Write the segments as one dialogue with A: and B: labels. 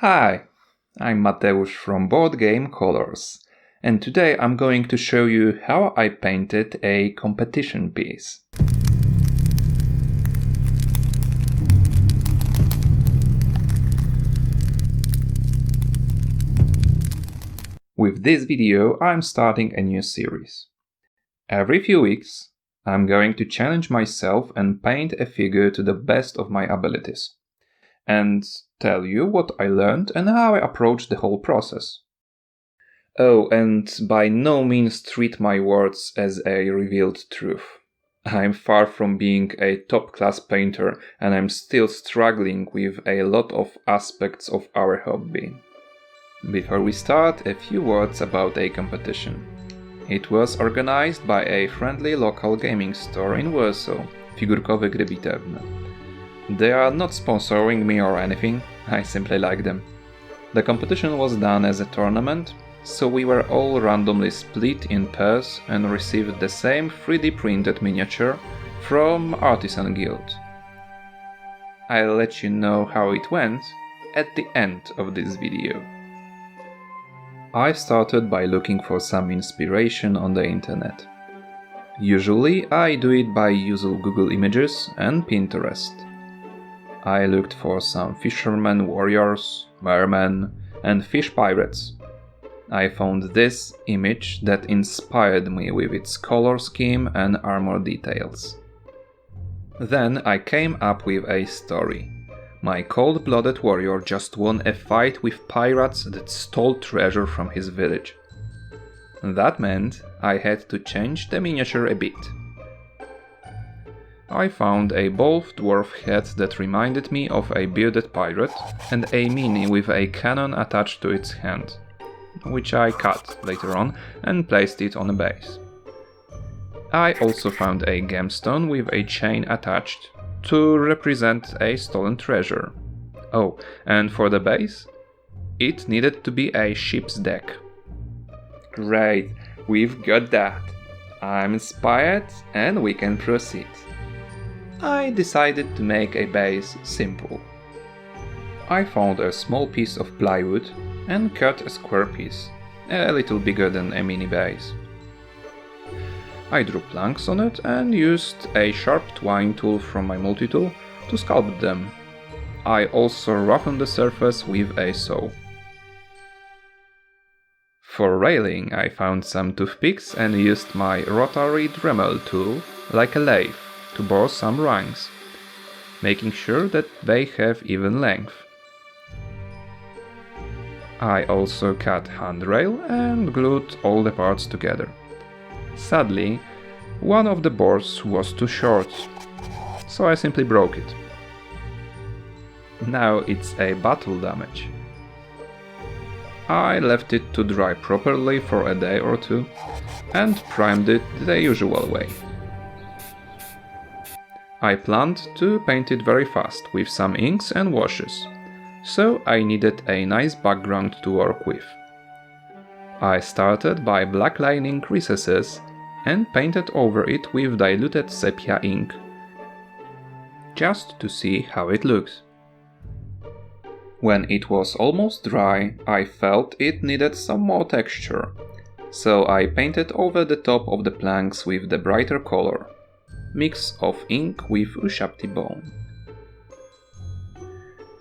A: Hi, I'm Mateusz from Board Game Colors, and today I'm going to show you how I painted a competition piece. With this video, I'm starting a new series. Every few weeks, I'm going to challenge myself and paint a figure to the best of my abilities, and tell you what I learned and how I approached the whole process. Oh, and by no means treat my words as a revealed truth. I'm far from being a top-class painter, and I'm still struggling with a lot of aspects of our hobby. Before we start, a few words about a competition. It was organized by a friendly local gaming store in Warsaw, Figurkowe Gry Bitewne. They are not sponsoring me or anything, I simply like them. The competition was done as a tournament, so we were all randomly split in pairs and received the same 3D printed miniature from Artisan Guild. I'll let you know how it went at the end of this video. I started by looking for some inspiration on the internet. Usually I do it by using Google Images and Pinterest. I looked for some fishermen warriors, mermen, and fish pirates. I found this image that inspired me with its color scheme and armor details. Then I came up with a story. My cold-blooded warrior just won a fight with pirates that stole treasure from his village. That meant I had to change the miniature a bit. I found a bald dwarf head that reminded me of a bearded pirate and a mini with a cannon attached to its hand, which I cut later on and placed it on a base. I also found a gemstone with a chain attached to represent a stolen treasure. Oh, and for the base, it needed to be a ship's deck. Great, we've got that. I'm inspired and we can proceed. I decided to make a base simple. I found a small piece of plywood and cut a square piece, a little bigger than a mini base. I drew planks on it and used a sharp twine tool from my multi-tool to sculpt them. I also roughened the surface with a saw. For railing, I found some toothpicks and used my rotary Dremel tool like a lathe to bore some rungs, making sure that they have even length. I also cut handrail and glued all the parts together. Sadly, one of the boards was too short, so I simply broke it. Now it's a battle damage. I left it to dry properly for a day or two and primed it the usual way. I planned to paint it very fast with some inks and washes, so I needed a nice background to work with. I started by blacklining recesses and painted over it with diluted sepia ink, just to see how it looks. When it was almost dry, I felt it needed some more texture, so I painted over the top of the planks with the brighter color. Mix of ink with Ushapti bone.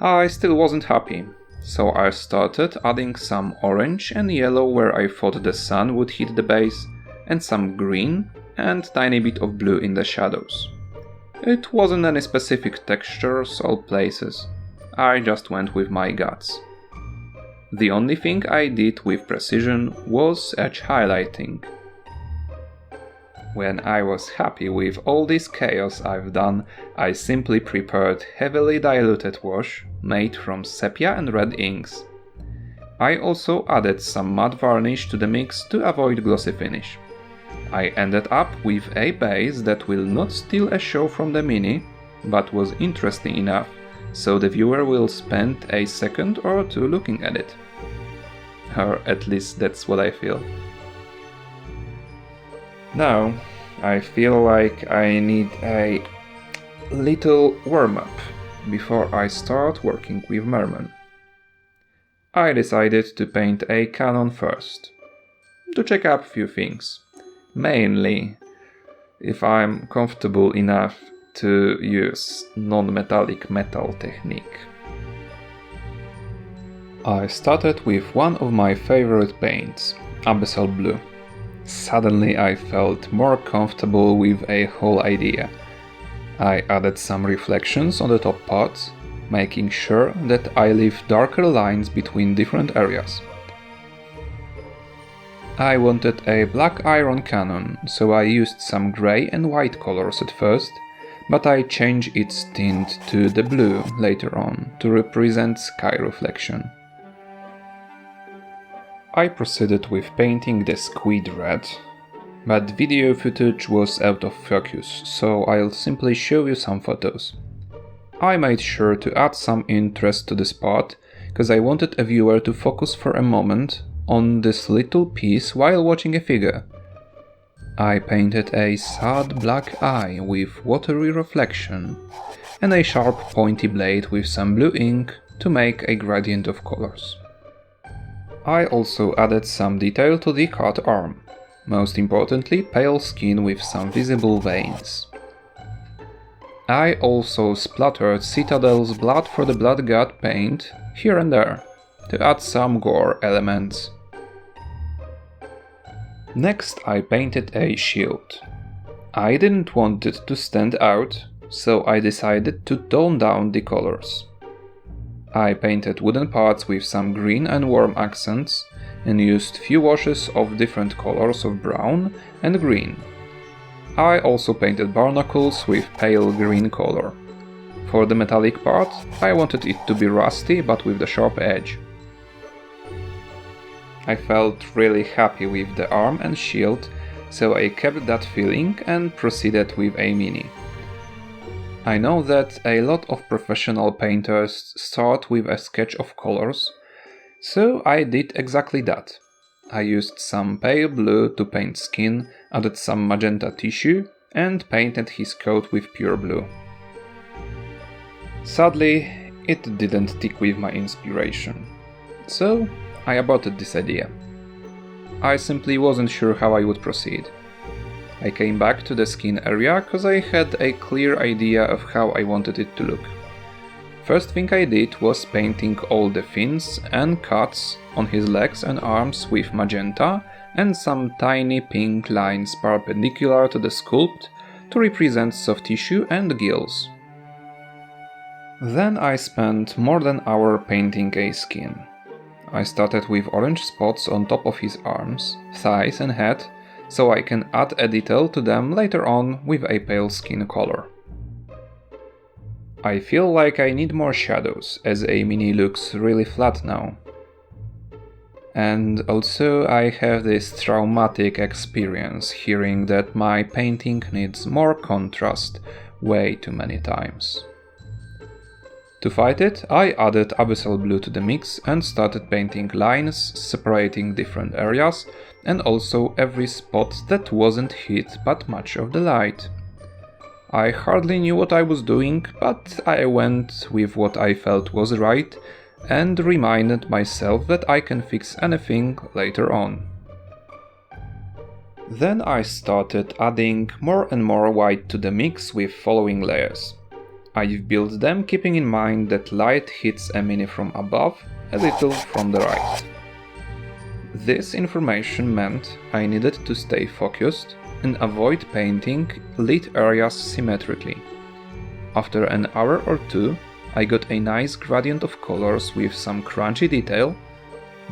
A: I still wasn't happy, so I started adding some orange and yellow where I thought the sun would hit the base, and some green and tiny bit of blue in the shadows. It wasn't any specific textures or places, I just went with my guts. The only thing I did with precision was edge highlighting. When I was happy with all this chaos I've done, I simply prepared heavily diluted wash made from sepia and red inks. I also added some matte varnish to the mix to avoid glossy finish. I ended up with a base that will not steal a show from the mini, but was interesting enough so the viewer will spend a second or two looking at it. Or at least that's what I feel. Now, I feel like I need a little warm-up before I start working with mermen. I decided to paint a cannon first, to check up a few things. Mainly, if I'm comfortable enough to use non-metallic metal technique. I started with one of my favorite paints, Abyssal Blue. Suddenly I felt more comfortable with a whole idea. I added some reflections on the top part, making sure that I leave darker lines between different areas. I wanted a black iron cannon, so I used some grey and white colors at first, but I changed its tint to the blue later on to represent sky reflection. I proceeded with painting the squid red, but video footage was out of focus, so I'll simply show you some photos. I made sure to add some interest to the spot, because I wanted a viewer to focus for a moment on this little piece while watching a figure. I painted a sad black eye with watery reflection, and a sharp pointy blade with some blue ink to make a gradient of colors. I also added some detail to the cut arm, most importantly pale skin with some visible veins. I also splattered Citadel's blood for the blood god paint here and there, to add some gore elements. Next I painted a shield. I didn't want it to stand out, so I decided to tone down the colors. I painted wooden parts with some green and warm accents and used few washes of different colors of brown and green. I also painted barnacles with pale green color. For the metallic part, I wanted it to be rusty but with the sharp edge. I felt really happy with the arm and shield, so I kept that feeling and proceeded with a mini. I know that a lot of professional painters start with a sketch of colors, so I did exactly that. I used some pale blue to paint skin, added some magenta tissue, and painted his coat with pure blue. Sadly, it didn't tick with my inspiration, so I aborted this idea. I simply wasn't sure how I would proceed. I came back to the skin area because I had a clear idea of how I wanted it to look. First thing I did was painting all the fins and cuts on his legs and arms with magenta and some tiny pink lines perpendicular to the sculpt to represent soft tissue and gills. Then I spent more than an hour painting a skin. I started with orange spots on top of his arms, thighs and head, so I can add a detail to them later on with a pale skin color. I feel like I need more shadows, as a mini looks really flat now. And also I have this traumatic experience hearing that my painting needs more contrast way too many times. To fight it, I added Abyssal Blue to the mix and started painting lines separating different areas and also every spot that wasn't hit but much of the light. I hardly knew what I was doing, but I went with what I felt was right and reminded myself that I can fix anything later on. Then I started adding more and more white to the mix with following layers. I've built them keeping in mind that light hits a mini from above, a little from the right. This information meant I needed to stay focused and avoid painting lit areas symmetrically. After an hour or two, I got a nice gradient of colors with some crunchy detail,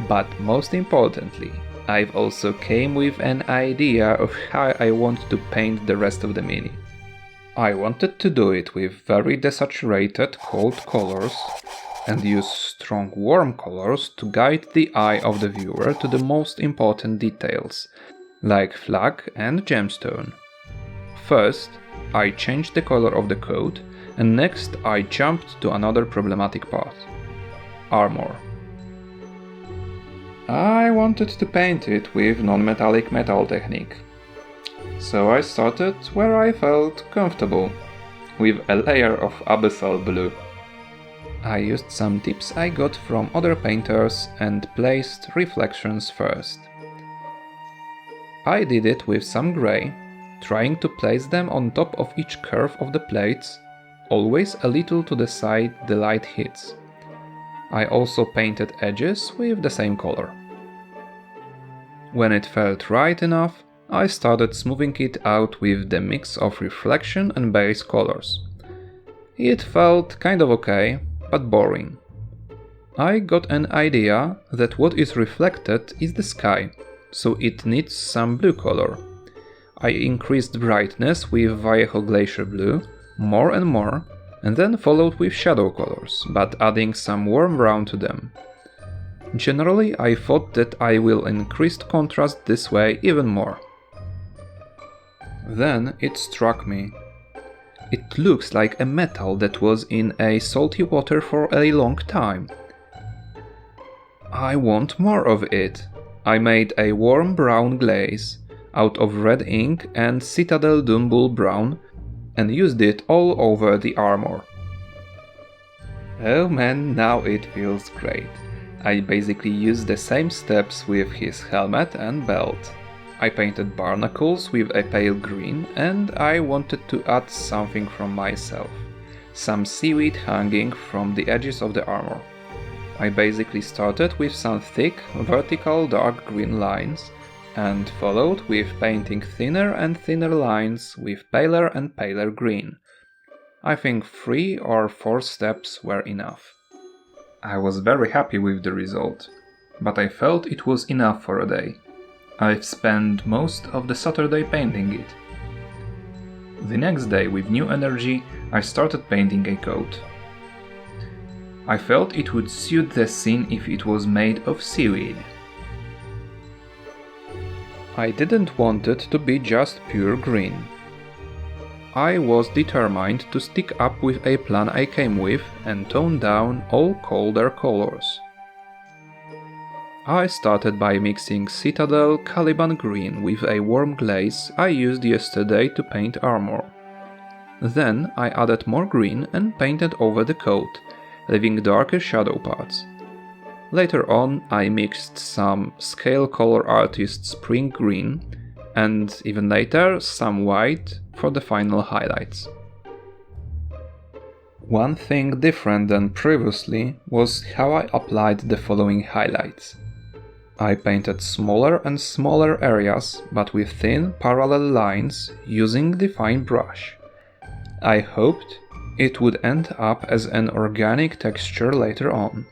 A: but most importantly, I've also came with an idea of how I want to paint the rest of the mini. I wanted to do it with very desaturated cold colors and use strong warm colors to guide the eye of the viewer to the most important details, like flag and gemstone. First, I changed the color of the coat, and next I jumped to another problematic part: armor. I wanted to paint it with non-metallic metal technique. So I started where I felt comfortable, with a layer of Abyssal Blue. I used some tips I got from other painters and placed reflections first. I did it with some grey, trying to place them on top of each curve of the plates, always a little to the side the light hits. I also painted edges with the same color. When it felt right enough, I started smoothing it out with the mix of reflection and base colors. It felt kind of okay, but boring. I got an idea that what is reflected is the sky, so it needs some blue color. I increased brightness with Vallejo Glacier Blue more and more, and then followed with shadow colors, but adding some warm brown to them. Generally, I thought that I will increase contrast this way even more. Then it struck me. It looks like a metal that was in a salty water for a long time. I want more of it. I made a warm brown glaze out of red ink and Citadel Dunbull brown and used it all over the armor. Oh man, now it feels great. I basically used the same steps with his helmet and belt. I painted barnacles with a pale green and I wanted to add something from myself. Some seaweed hanging from the edges of the armor. I basically started with some thick, vertical dark green lines and followed with painting thinner and thinner lines with paler and paler green. I think 3 or 4 steps were enough. I was very happy with the result, but I felt it was enough for a day. I've spent most of the Saturday painting it. The next day, with new energy, I started painting a coat. I felt it would suit the scene if it was made of seaweed. I didn't want it to be just pure green. I was determined to stick up with a plan I came with and tone down all colder colors. I started by mixing Citadel Caliban green with a warm glaze I used yesterday to paint armor. Then I added more green and painted over the coat, leaving darker shadow parts. Later on I mixed some Scale Color Artist Spring Green and even later some white for the final highlights. One thing different than previously was how I applied the following highlights. I painted smaller and smaller areas, but with thin parallel lines using the fine brush. I hoped it would end up as an organic texture later on.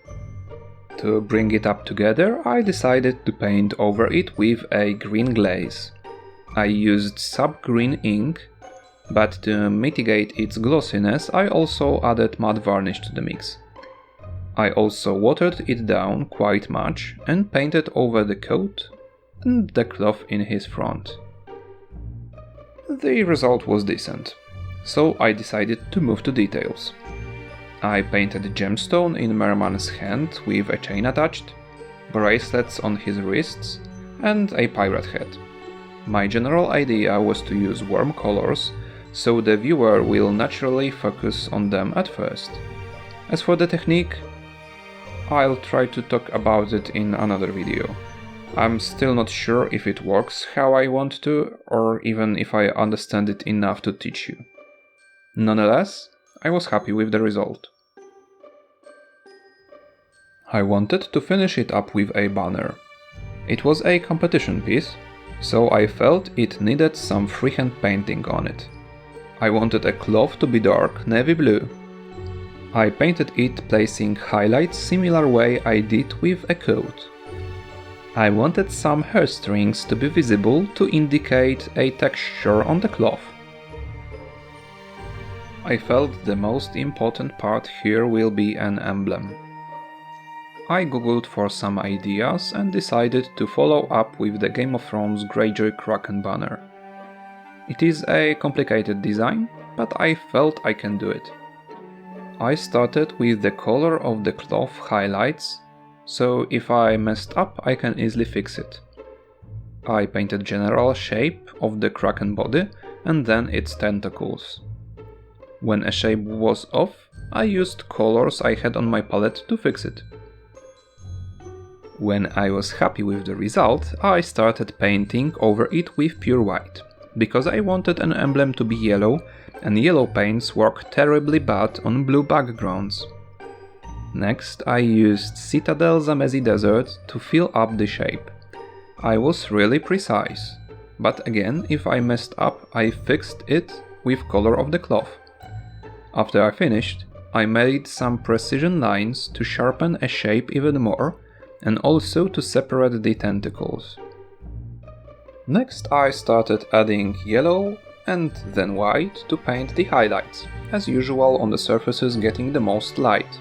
A: To bring it up together, I decided to paint over it with a green glaze. I used sub-green ink, but to mitigate its glossiness, I also added matte varnish to the mix. I also watered it down quite much and painted over the coat and the cloth in his front. The result was decent, so I decided to move to details. I painted a gemstone in Merman's hand with a chain attached, bracelets on his wrists, and a pirate hat. My general idea was to use warm colors, so the viewer will naturally focus on them at first. As for the technique, I'll try to talk about it in another video. I'm still not sure if it works how I want to, or even if I understand it enough to teach you. Nonetheless, I was happy with the result. I wanted to finish it up with a banner. It was a competition piece, so I felt it needed some freehand painting on it. I wanted a cloth to be dark navy blue. I painted it placing highlights similar way I did with a coat. I wanted some hair strings to be visible to indicate a texture on the cloth. I felt the most important part here will be an emblem. I googled for some ideas and decided to follow up with the Game of Thrones Greyjoy Kraken banner. It is a complicated design, but I felt I can do it. I started with the color of the cloth highlights, so if I messed up I can easily fix it. I painted general shape of the Kraken body and then its tentacles. When a shape was off, I used colors I had on my palette to fix it. When I was happy with the result, I started painting over it with pure white, because I wanted an emblem to be yellow, and yellow paints work terribly bad on blue backgrounds. Next, I used Citadel Zambezi Desert to fill up the shape. I was really precise, but again, if I messed up, I fixed it with color of the cloth. After I finished, I made some precision lines to sharpen a shape even more, and also to separate the tentacles. Next, I started adding yellow and then white to paint the highlights, as usual on the surfaces getting the most light.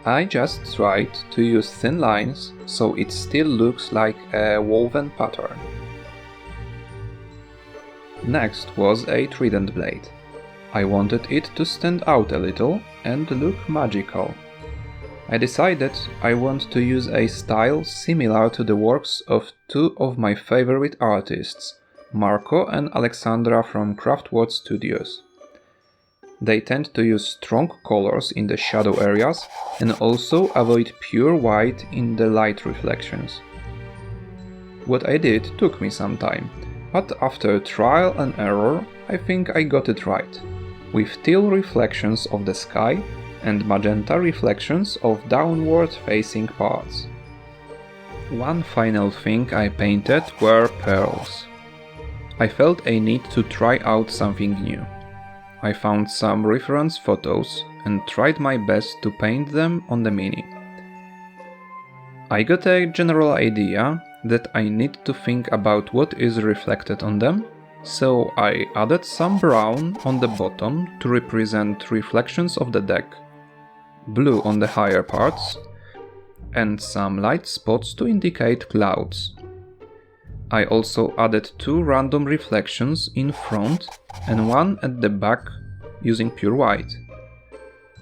A: I just tried to use thin lines, so it still looks like a woven pattern. Next was a trident blade. I wanted it to stand out a little and look magical. I decided I want to use a style similar to the works of two of my favorite artists, Marco and Alexandra from Craftworld Studios. They tend to use strong colors in the shadow areas and also avoid pure white in the light reflections. What I did took me some time, but after trial and error, I think I got it right, with teal reflections of the sky and magenta reflections of downward facing parts. One final thing I painted were pearls. I felt a need to try out something new. I found some reference photos and tried my best to paint them on the Mini. I got a general idea that I need to think about what is reflected on them, so I added some brown on the bottom to represent reflections of the deck, blue on the higher parts, and some light spots to indicate clouds. I also added two random reflections in front and one at the back using pure white.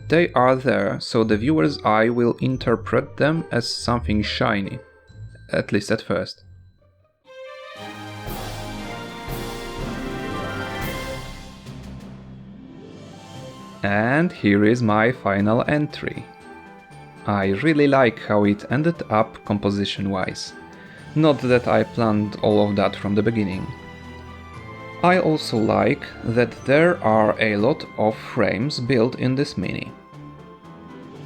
A: They are there so the viewer's eye will interpret them as something shiny, at least at first. And here is my final entry. I really like how it ended up composition-wise. Not that I planned all of that from the beginning. I also like that there are a lot of frames built in this Mini.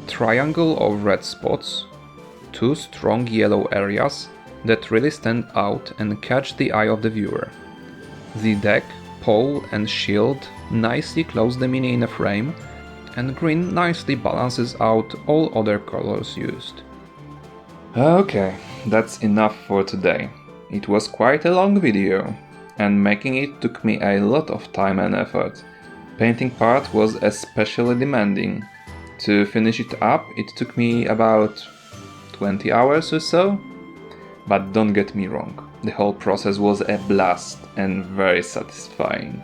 A: Triangle of red spots, two strong yellow areas that really stand out and catch the eye of the viewer. The deck, pole and shield nicely close the Mini in a frame, and green nicely balances out all other colors used. Okay, that's enough for today. It was quite a long video, and making it took me a lot of time and effort. Painting part was especially demanding. To finish it up, it took me about 20 hours or so. But don't get me wrong, the whole process was a blast and very satisfying.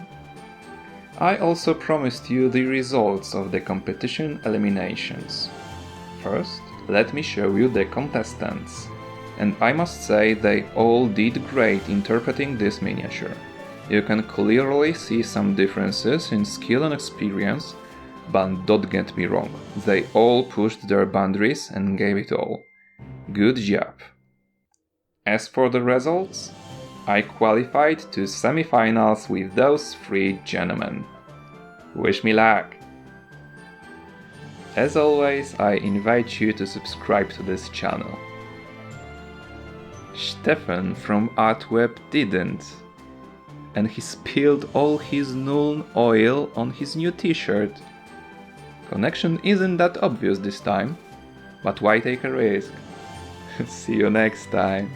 A: I also promised you the results of the competition eliminations. First, let me show you the contestants. And I must say they all did great interpreting this miniature. You can clearly see some differences in skill and experience, but don't get me wrong, they all pushed their boundaries and gave it all. Good job! As for the results, I qualified to semi-finals with those three gentlemen. Wish me luck! As always, I invite you to subscribe to this channel. Stefan from Artweb didn't, and he spilled all his Nuln oil on his new t-shirt. Connection isn't that obvious this time, but why take a risk? See you next time.